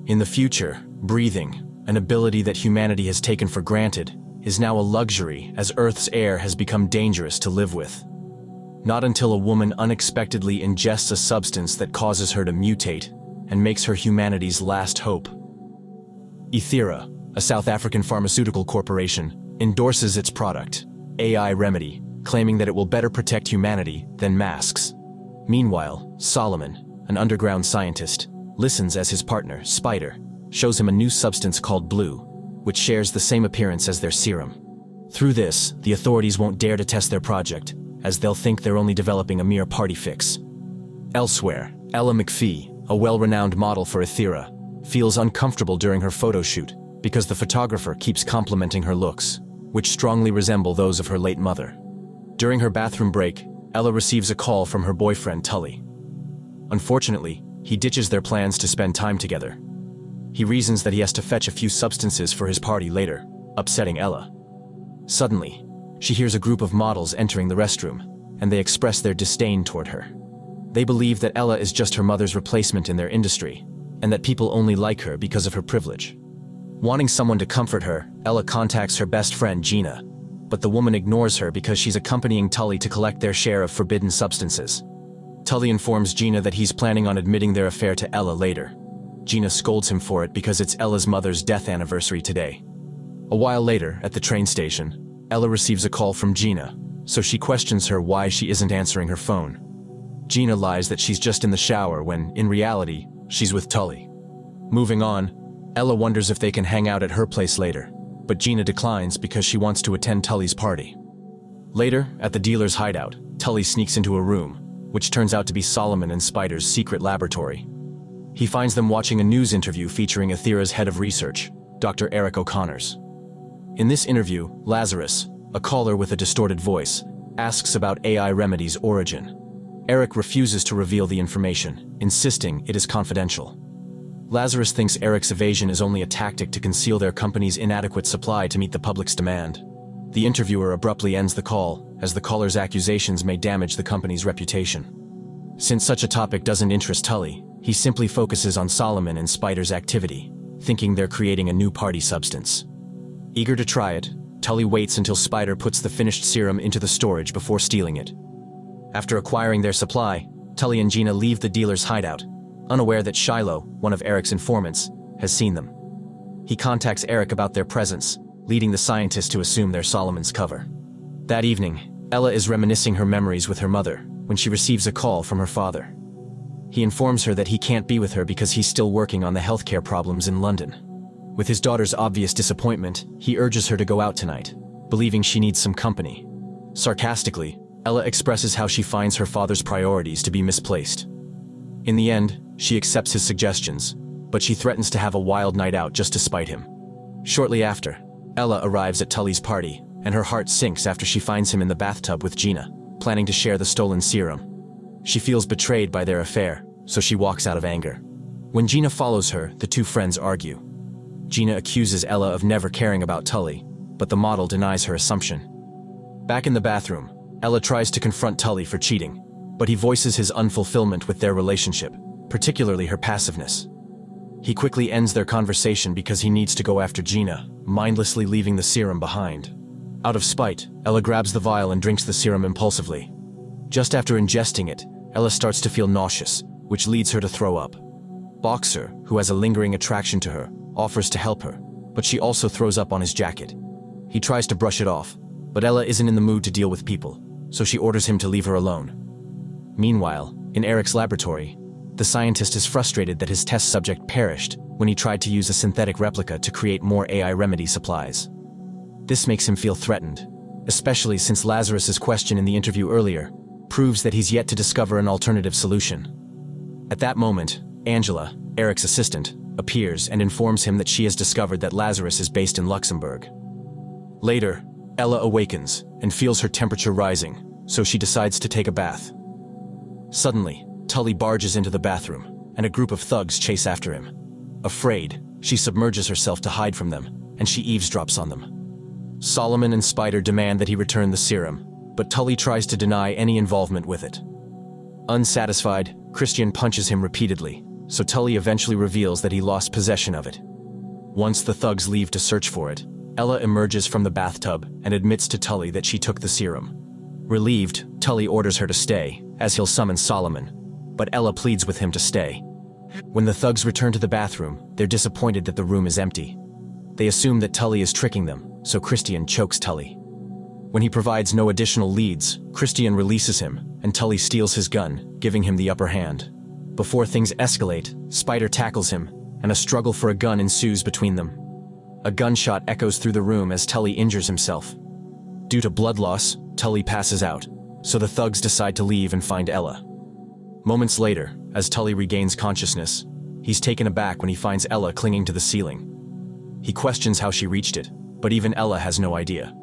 In the future, breathing, an ability that humanity has taken for granted, is now a luxury as Earth's air has become dangerous to live with. Not until a woman unexpectedly ingests a substance that causes her to mutate and makes her humanity's last hope. Ethera, a South African pharmaceutical corporation, endorses its product, AI Remedy, claiming that it will better protect humanity than masks. Meanwhile, Solomon, an underground scientist, listens as his partner, Spider, shows him a new substance called Blue, which shares the same appearance as their serum. Through this, the authorities won't dare to test their project, as they'll think they're only developing a mere party fix. Elsewhere, Ella McPhee, a well-renowned model for Ethera, feels uncomfortable during her photo shoot because the photographer keeps complimenting her looks, which strongly resemble those of her late mother. During her bathroom break, Ella receives a call from her boyfriend Tully. Unfortunately, he ditches their plans to spend time together. He reasons that he has to fetch a few substances for his party later, upsetting Ella. Suddenly, she hears a group of models entering the restroom, and they express their disdain toward her. They believe that Ella is just her mother's replacement in their industry, and that people only like her because of her privilege. Wanting someone to comfort her, Ella contacts her best friend Gina, but the woman ignores her because she's accompanying Tully to collect their share of forbidden substances. Tully informs Gina that he's planning on admitting their affair to Ella later. Gina scolds him for it because it's Ella's mother's death anniversary today. A while later, at the train station, Ella receives a call from Gina, so she questions her why she isn't answering her phone. Gina lies that she's just in the shower when, in reality, she's with Tully. Moving on, Ella wonders if they can hang out at her place later, but Gina declines because she wants to attend Tully's party. Later, at the dealer's hideout, Tully sneaks into a room, which turns out to be Solomon and Spider's secret laboratory. He finds them watching a news interview featuring Ethera's head of research, Dr. Eric O'Connors. In this interview, Lazarus, a caller with a distorted voice, asks about AI Remedy's origin. Eric refuses to reveal the information, insisting it is confidential. Lazarus thinks Eric's evasion is only a tactic to conceal their company's inadequate supply to meet the public's demand. The interviewer abruptly ends the call, as the caller's accusations may damage the company's reputation. Since such a topic doesn't interest Tully, he simply focuses on Solomon and Spider's activity, thinking they're creating a new party substance. Eager to try it, Tully waits until Spider puts the finished serum into the storage before stealing it. After acquiring their supply, Tully and Gina leave the dealer's hideout, unaware that Shiloh, one of Eric's informants, has seen them. He contacts Eric about their presence, leading the scientist to assume they're Solomon's cover. That evening, Ella is reminiscing her memories with her mother when she receives a call from her father. He informs her that he can't be with her because he's still working on the healthcare problems in London. With his daughter's obvious disappointment, he urges her to go out tonight, believing she needs some company. Sarcastically, Ella expresses how she finds her father's priorities to be misplaced. In the end, she accepts his suggestions, but she threatens to have a wild night out just to spite him. Shortly after, Ella arrives at Tully's party, and her heart sinks after she finds him in the bathtub with Gina, planning to share the stolen serum. She feels betrayed by their affair, so she walks out of anger. When Gina follows her, the two friends argue. Gina accuses Ella of never caring about Tully, but the model denies her assumption. Back in the bathroom, Ella tries to confront Tully for cheating, but he voices his unfulfillment with their relationship, particularly her passiveness. He quickly ends their conversation because he needs to go after Gina, mindlessly leaving the serum behind. Out of spite, Ella grabs the vial and drinks the serum impulsively. Just after ingesting it, Ella starts to feel nauseous, which leads her to throw up. Boxer, who has a lingering attraction to her, offers to help her, but she also throws up on his jacket. He tries to brush it off, but Ella isn't in the mood to deal with people, so she orders him to leave her alone. Meanwhile, in Eric's laboratory, the scientist is frustrated that his test subject perished when he tried to use a synthetic replica to create more AI Remedy supplies. This makes him feel threatened, especially since Lazarus's question in the interview earlier proves that he's yet to discover an alternative solution. At that moment, Angela, Eric's assistant, appears and informs him that she has discovered that Lazarus is based in Luxembourg. Later, Ella awakens and feels her temperature rising, so she decides to take a bath. Suddenly, Tully barges into the bathroom, and a group of thugs chase after him. Afraid, she submerges herself to hide from them, and she eavesdrops on them. Solomon and Spider demand that he return the serum, but Tully tries to deny any involvement with it. Unsatisfied, Christian punches him repeatedly, so Tully eventually reveals that he lost possession of it. Once the thugs leave to search for it, Ella emerges from the bathtub and admits to Tully that she took the serum. Relieved, Tully orders her to stay, as he'll summon Solomon, but Ella pleads with him to stay. When the thugs return to the bathroom, they're disappointed that the room is empty. They assume that Tully is tricking them, so Christian chokes Tully. When he provides no additional leads, Christian releases him, and Tully steals his gun, giving him the upper hand. Before things escalate, Spider tackles him, and a struggle for a gun ensues between them. A gunshot echoes through the room as Tully injures himself. Due to blood loss, Tully passes out, so the thugs decide to leave and find Ella. Moments later, as Tully regains consciousness, he's taken aback when he finds Ella clinging to the ceiling. He questions how she reached it, but even Ella has no idea.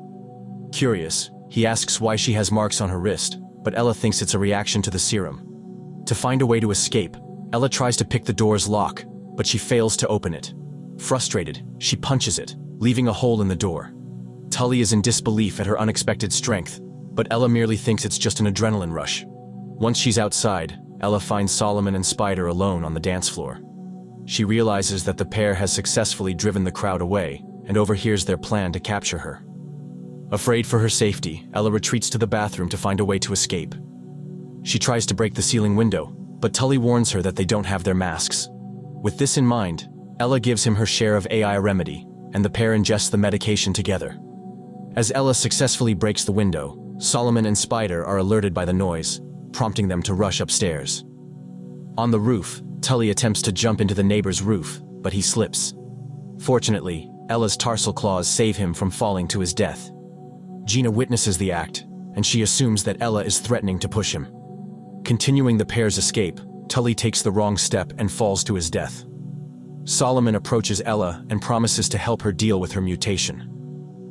Curious, he asks why she has marks on her wrist, but Ella thinks it's a reaction to the serum. To find a way to escape, Ella tries to pick the door's lock, but she fails to open it. Frustrated, she punches it, leaving a hole in the door. Tully is in disbelief at her unexpected strength, but Ella merely thinks it's just an adrenaline rush. Once she's outside, Ella finds Solomon and Spider alone on the dance floor. She realizes that the pair has successfully driven the crowd away and overhears their plan to capture her. Afraid for her safety, Ella retreats to the bathroom to find a way to escape. She tries to break the ceiling window, but Tully warns her that they don't have their masks. With this in mind, Ella gives him her share of AI remedy, and the pair ingests the medication together. As Ella successfully breaks the window, Solomon and Spider are alerted by the noise, prompting them to rush upstairs. On the roof, Tully attempts to jump into the neighbor's roof, but he slips. Fortunately, Ella's tarsal claws save him from falling to his death. Gina witnesses the act, and she assumes that Ella is threatening to push him. Continuing the pair's escape, Tully takes the wrong step and falls to his death. Solomon approaches Ella and promises to help her deal with her mutation.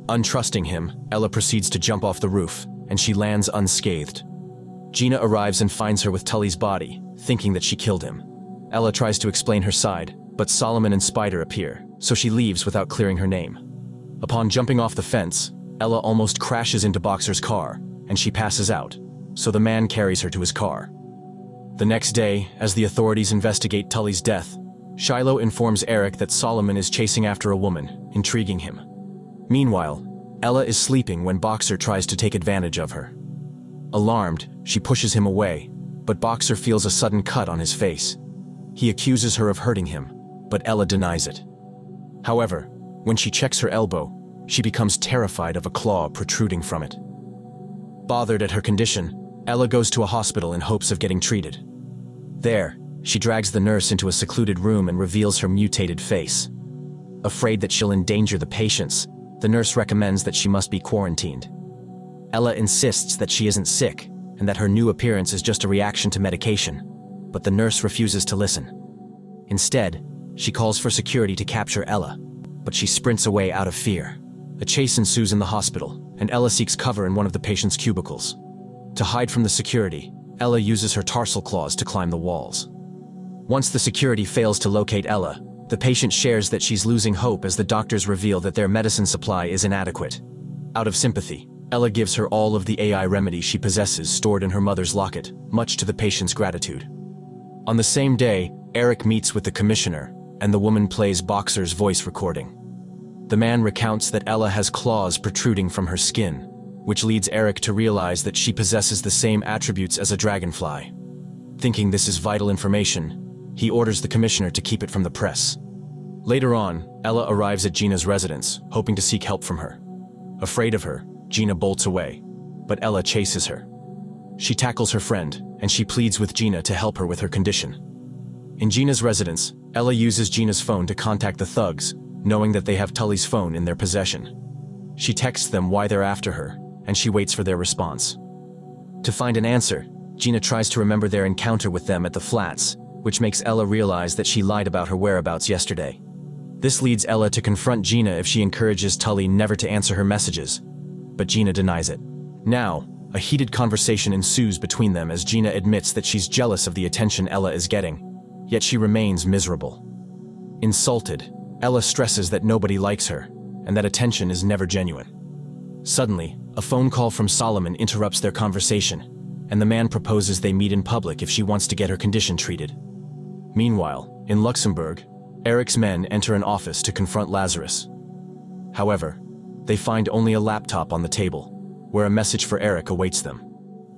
Untrusting him, Ella proceeds to jump off the roof, and she lands unscathed. Gina arrives and finds her with Tully's body, thinking that she killed him. Ella tries to explain her side, but Solomon and Spider appear, so she leaves without clearing her name. Upon jumping off the fence, Ella almost crashes into Boxer's car, and she passes out, so the man carries her to his car. The next day, as the authorities investigate Tully's death, Shiloh informs Eric that Solomon is chasing after a woman, intriguing him. Meanwhile, Ella is sleeping when Boxer tries to take advantage of her. Alarmed, she pushes him away, but Boxer feels a sudden cut on his face. He accuses her of hurting him, but Ella denies it. However, when she checks her elbow, she becomes terrified of a claw protruding from it. Bothered at her condition, Ella goes to a hospital in hopes of getting treated. There, she drags the nurse into a secluded room and reveals her mutated face. Afraid that she'll endanger the patients, the nurse recommends that she must be quarantined. Ella insists that she isn't sick and that her new appearance is just a reaction to medication, but the nurse refuses to listen. Instead, she calls for security to capture Ella, but she sprints away out of fear. A chase ensues in the hospital, and Ella seeks cover in one of the patient's cubicles. To hide from the security, Ella uses her tarsal claws to climb the walls. Once the security fails to locate Ella, the patient shares that she's losing hope as the doctors reveal that their medicine supply is inadequate. Out of sympathy, Ella gives her all of the AI remedy she possesses stored in her mother's locket, much to the patient's gratitude. On the same day, Eric meets with the commissioner, and the woman plays Boxer's voice recording. The man recounts that Ella has claws protruding from her skin, which leads Eric to realize that she possesses the same attributes as a dragonfly. Thinking this is vital information, he orders the commissioner to keep it from the press. Later on, Ella arrives at Gina's residence, hoping to seek help from her. Afraid of her, Gina bolts away, but Ella chases her. She tackles her friend, and she pleads with Gina to help her with her condition. In Gina's residence, Ella uses Gina's phone to contact the thugs, knowing that they have Tully's phone in their possession. She texts them why they're after her, and she waits for their response. To find an answer, Gina tries to remember their encounter with them at the flats, which makes Ella realize that she lied about her whereabouts yesterday. This leads Ella to confront Gina if she encourages Tully never to answer her messages, but Gina denies it. Now, a heated conversation ensues between them as Gina admits that she's jealous of the attention Ella is getting, yet she remains miserable. Insulted, Ella stresses that nobody likes her, and that attention is never genuine. Suddenly, a phone call from Solomon interrupts their conversation, and the man proposes they meet in public if she wants to get her condition treated. Meanwhile, in Luxembourg, Eric's men enter an office to confront Lazarus. However, they find only a laptop on the table, where a message for Eric awaits them.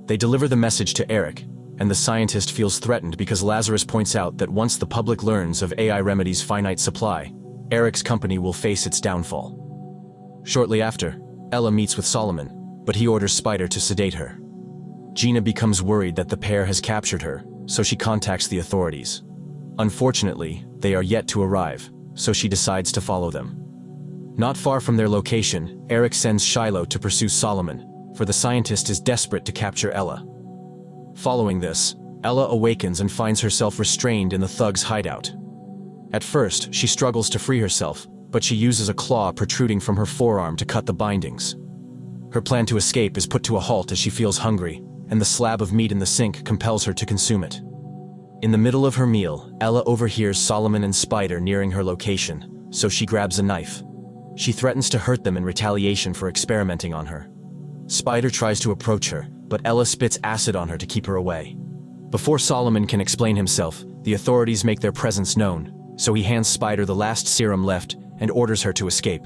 They deliver the message to Eric, and the scientist feels threatened because Lazarus points out that once the public learns of AI Remedy's finite supply, Eric's company will face its downfall. Shortly after, Ella meets with Solomon, but he orders Spider to sedate her. Gina becomes worried that the pair has captured her, so she contacts the authorities. Unfortunately, they are yet to arrive, so she decides to follow them. Not far from their location, Eric sends Shiloh to pursue Solomon, for the scientist is desperate to capture Ella. Following this, Ella awakens and finds herself restrained in the thug's hideout. At first, she struggles to free herself, but she uses a claw protruding from her forearm to cut the bindings. Her plan to escape is put to a halt as she feels hungry, and the slab of meat in the sink compels her to consume it. In the middle of her meal, Ella overhears Solomon and Spider nearing her location, so she grabs a knife. She threatens to hurt them in retaliation for experimenting on her. Spider tries to approach her, but Ella spits acid on her to keep her away. Before Solomon can explain himself, the authorities make their presence known, so he hands Spider the last serum left and orders her to escape.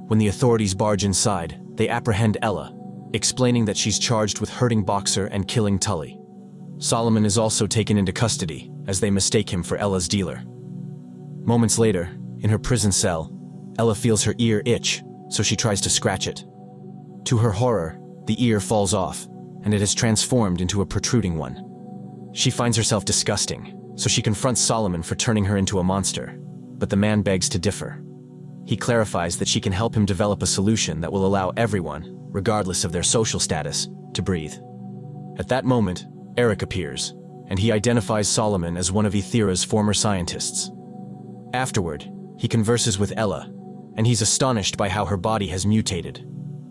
When the authorities barge inside, they apprehend Ella, explaining that she's charged with hurting Boxer and killing Tully. Solomon is also taken into custody, as they mistake him for Ella's dealer. Moments later, in her prison cell, Ella feels her ear itch, so she tries to scratch it. To her horror, the ear falls off, and it has transformed into a protruding one. She finds herself disgusting, so she confronts Solomon for turning her into a monster, but the man begs to differ. He clarifies that she can help him develop a solution that will allow everyone, regardless of their social status, to breathe. At that moment, Eric appears, and he identifies Solomon as one of Ethera's former scientists. Afterward, he converses with Ella, and he's astonished by how her body has mutated.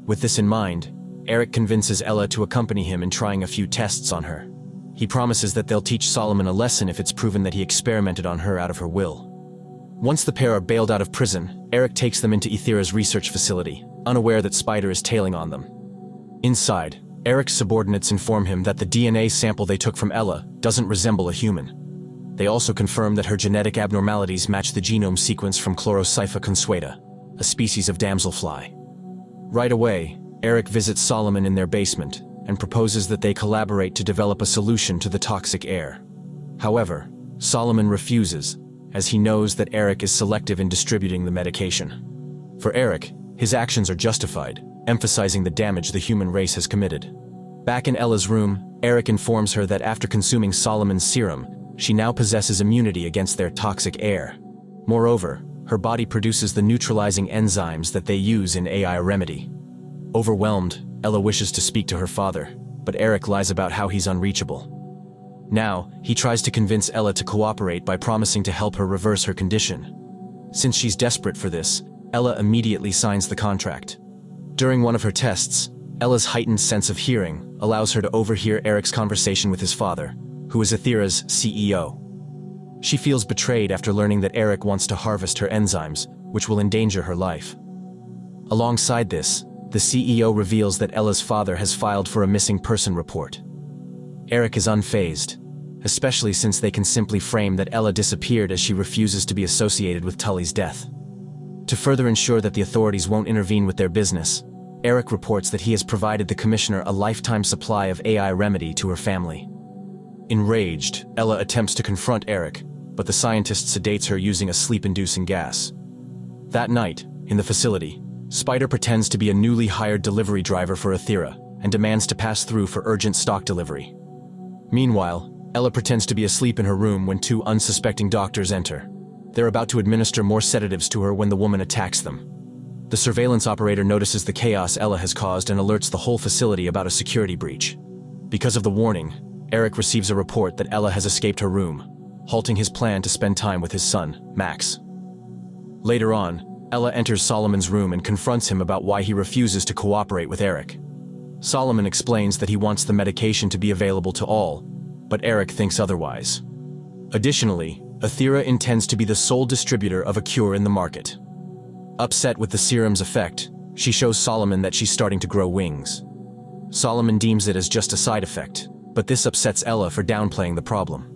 With this in mind, Eric convinces Ella to accompany him in trying a few tests on her. He promises that they'll teach Solomon a lesson if it's proven that he experimented on her out of her will. Once the pair are bailed out of prison, Eric takes them into Ethera's research facility, unaware that Spider is tailing on them. Inside, Eric's subordinates inform him that the DNA sample they took from Ella doesn't resemble a human. They also confirm that her genetic abnormalities match the genome sequence from Chlorocypha consueta, a species of damselfly. Right away, Eric visits Solomon in their basement and proposes that they collaborate to develop a solution to the toxic air. However, Solomon refuses, as he knows that Eric is selective in distributing the medication. For Eric, his actions are justified, emphasizing the damage the human race has committed. Back in Ella's room, Eric informs her that after consuming Solomon's serum, she now possesses immunity against their toxic air. Moreover, her body produces the neutralizing enzymes that they use in AI Remedy. Overwhelmed, Ella wishes to speak to her father, but Eric lies about how he's unreachable. Now, he tries to convince Ella to cooperate by promising to help her reverse her condition. Since she's desperate for this, Ella immediately signs the contract. During one of her tests, Ella's heightened sense of hearing allows her to overhear Eric's conversation with his father, who is Ethera's CEO. She feels betrayed after learning that Eric wants to harvest her enzymes, which will endanger her life. Alongside this, the CEO reveals that Ella's father has filed for a missing person report. Eric is unfazed, especially since they can simply frame that Ella disappeared as she refuses to be associated with Tully's death. To further ensure that the authorities won't intervene with their business, Eric reports that he has provided the commissioner a lifetime supply of AI Remedy to her family. Enraged, Ella attempts to confront Eric, but the scientist sedates her using a sleep-inducing gas. That night, in the facility, Spider pretends to be a newly hired delivery driver for Ethera and demands to pass through for urgent stock delivery. Meanwhile, Ella pretends to be asleep in her room when two unsuspecting doctors enter. They're about to administer more sedatives to her when the woman attacks them. The surveillance operator notices the chaos Ella has caused and alerts the whole facility about a security breach. Because of the warning, Eric receives a report that Ella has escaped her room, halting his plan to spend time with his son, Max. Later on, Ella enters Solomon's room and confronts him about why he refuses to cooperate with Eric. Solomon explains that he wants the medication to be available to all, but Eric thinks otherwise. Additionally, Ethera intends to be the sole distributor of a cure in the market. Upset with the serum's effect, she shows Solomon that she's starting to grow wings. Solomon deems it as just a side effect, but this upsets Ella for downplaying the problem.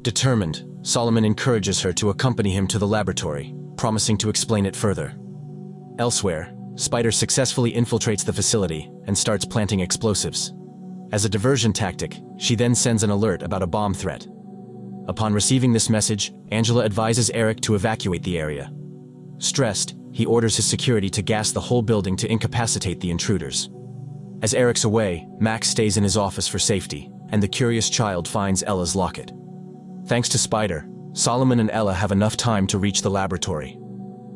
Determined, Solomon encourages her to accompany him to the laboratory, promising to explain it further. Elsewhere, Spider successfully infiltrates the facility and starts planting explosives. As a diversion tactic, she then sends an alert about a bomb threat. Upon receiving this message, Angela advises Eric to evacuate the area. Stressed, he orders his security to gas the whole building to incapacitate the intruders. As Eric's away, Max stays in his office for safety, and the curious child finds Ella's locket. Thanks to Spider, Solomon and Ella have enough time to reach the laboratory.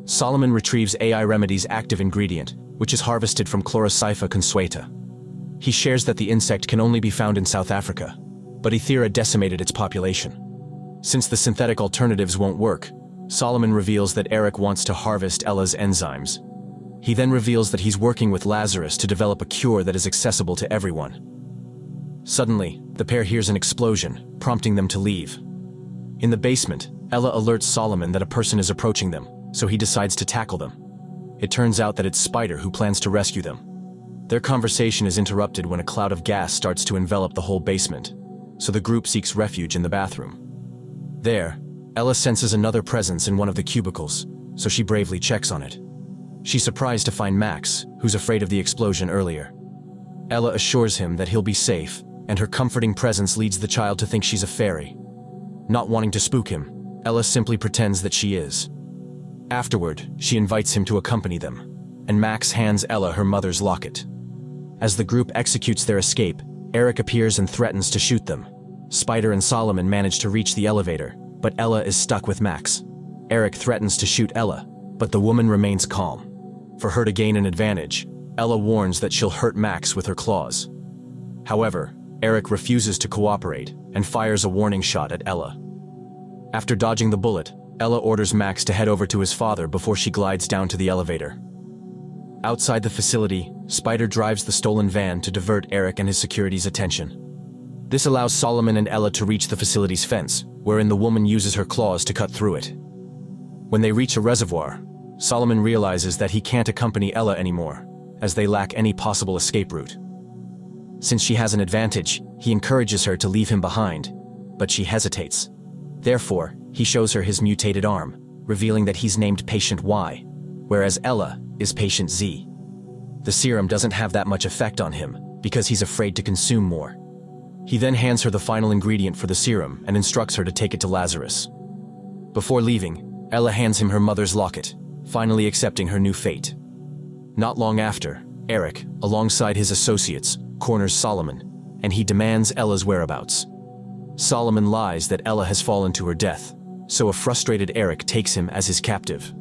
Solomon retrieves AI Remedy's active ingredient, which is harvested from Chlorocypha consueta. He shares that the insect can only be found in South Africa, but Ethera decimated its population. Since the synthetic alternatives won't work, Solomon reveals that Eric wants to harvest Ella's enzymes. He then reveals that he's working with Lazarus to develop a cure that is accessible to everyone. Suddenly, the pair hears an explosion, prompting them to leave. In the basement, Ella alerts Solomon that a person is approaching them, so he decides to tackle them. It turns out that it's Spider who plans to rescue them. Their conversation is interrupted when a cloud of gas starts to envelop the whole basement, so the group seeks refuge in the bathroom. There, Ella senses another presence in one of the cubicles, so she bravely checks on it. She's surprised to find Max, who's afraid of the explosion earlier. Ella assures him that he'll be safe, and her comforting presence leads the child to think she's a fairy. Not wanting to spook him, Ella simply pretends that she is. Afterward, she invites him to accompany them, and Max hands Ella her mother's locket. As the group executes their escape, Eric appears and threatens to shoot them. Spider and Solomon manage to reach the elevator, but Ella is stuck with Max. Eric threatens to shoot Ella, but the woman remains calm. For her to gain an advantage, Ella warns that she'll hurt Max with her claws. However, Eric refuses to cooperate and fires a warning shot at Ella. After dodging the bullet, Ella orders Max to head over to his father before she glides down to the elevator. Outside the facility, Spider drives the stolen van to divert Eric and his security's attention. This allows Solomon and Ella to reach the facility's fence, wherein the woman uses her claws to cut through it. When they reach a reservoir, Solomon realizes that he can't accompany Ella anymore, as they lack any possible escape route. Since she has an advantage, he encourages her to leave him behind, but she hesitates. Therefore, he shows her his mutated arm, revealing that he's named Patient Y, whereas Ella is Patient Z. The serum doesn't have that much effect on him, because he's afraid to consume more. He then hands her the final ingredient for the serum and instructs her to take it to Lazarus. Before leaving, Ella hands him her mother's locket, finally accepting her new fate. Not long after, Eric, alongside his associates, corners Solomon, and he demands Ella's whereabouts. Solomon lies that Ella has fallen to her death, so a frustrated Eric takes him as his captive.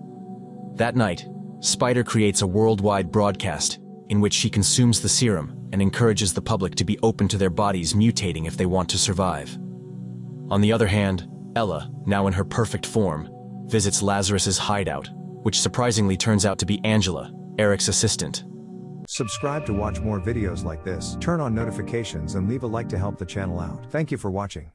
That night, Spider creates a worldwide broadcast in which she consumes the serum and encourages the public to be open to their bodies mutating if they want to survive. On the other hand, Ella, now in her perfect form, visits Lazarus's hideout, which surprisingly turns out to be Angela, Eric's assistant. Subscribe to watch more videos like this, turn on notifications and leave a like to help the channel out. Thank you for watching.